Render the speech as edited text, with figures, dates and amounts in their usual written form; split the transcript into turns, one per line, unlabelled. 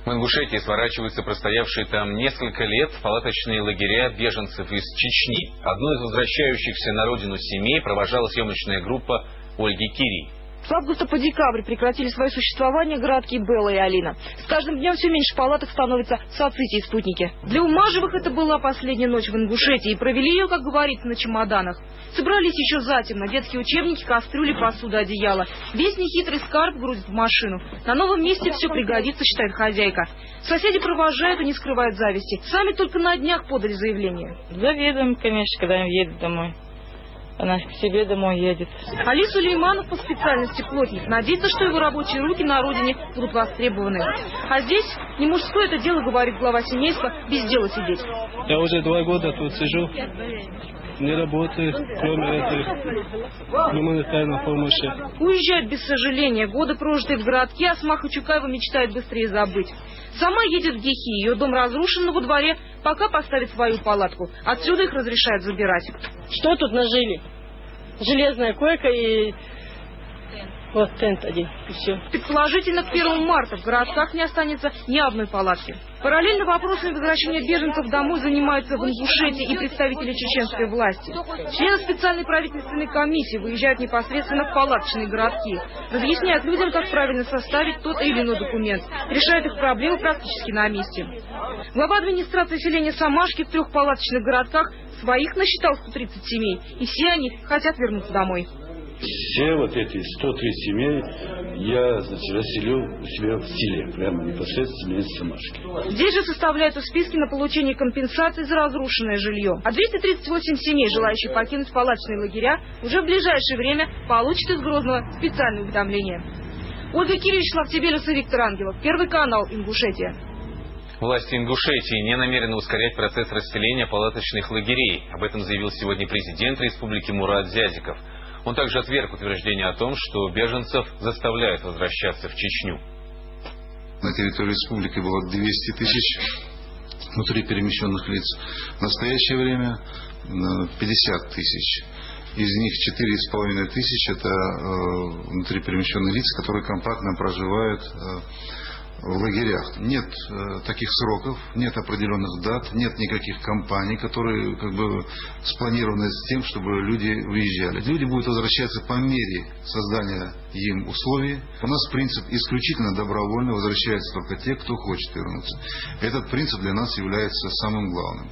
В Ингушетии сворачиваются простоявшие там несколько лет палаточные лагеря беженцев из Чечни. Одну из возвращающихся на родину семей провожала съемочная группа Ольги Кири.
С августа по декабрь прекратили свое существование городки Белла и Алина. С каждым днем все меньше палаток становится в соцсети и спутнике. Для Умажевых это была последняя ночь в Ингушетии, и провели ее, как говорится, на чемоданах. Собрались еще затемно: детские учебники, кастрюли, посуда, одеяло. Весь нехитрый скарб грузят в машину. На новом месте все пригодится, считает хозяйка. Соседи провожают и не скрывают зависти. Сами только на днях подали заявление.
Завидуем, конечно, когда им едет домой. Она к себе домой едет.
Али Сулейманов по специальности плотник. Надеется, что его рабочие руки на родине будут востребованы. А здесь не мужское это дело, говорит глава семейства, без дела сидеть.
Я уже 2 года тут сижу, не работаю, кроме этой гуманитарной помощи.
Уезжает без сожаления. Годы, прожитые в городке, Асмаха Чукаева мечтает быстрее забыть. Сама едет в Гехи. Ее дом разрушен, но во дворе пока поставит свою палатку. Отсюда их разрешают забирать.
Что тут нажили? Железная койка и вот тент один. И все.
Предположительно, к 1 марта в городках не останется ни одной палатки. Параллельно вопросами возвращения беженцев домой занимаются в Ингушетии и представители чеченской власти. Члены специальной правительственной комиссии выезжают непосредственно в палаточные городки. Разъясняют людям, как правильно составить тот или иной документ. Решают их проблемы практически на месте. Глава администрации селения Самашки в 3 палаточных городках своих насчитал 130 семей. И все они хотят вернуться домой.
Все вот эти 103 семей я, расселил у себя в селе, прямо непосредственно из Самашки.
Здесь же составляются списки на получение компенсации за разрушенное жилье. А 238 семей, желающих покинуть палаточные лагеря, уже в ближайшее время получат из Грозного специальное уведомление. Ольга Кири, Вячеслав Тебелев и Виктор Ангелов. Первый канал, Ингушетия.
Власти Ингушетии не намерены ускорять процесс расселения палаточных лагерей. Об этом заявил сегодня президент республики Мурат Зязиков. Он также отверг утверждение о том, что беженцев заставляют возвращаться в Чечню.
На территории республики было 200 тысяч внутриперемещенных лиц. В настоящее время 50 тысяч. Из них 4,5 тысяч это внутриперемещенные лица, которые компактно проживают в лагерях. Нет таких сроков, нет определенных дат, нет никаких кампаний, которые спланированы с тем, чтобы люди выезжали. Люди будут возвращаться по мере создания им условий. У нас принцип исключительно добровольно, возвращаются только те, кто хочет вернуться. Этот принцип для нас является самым главным.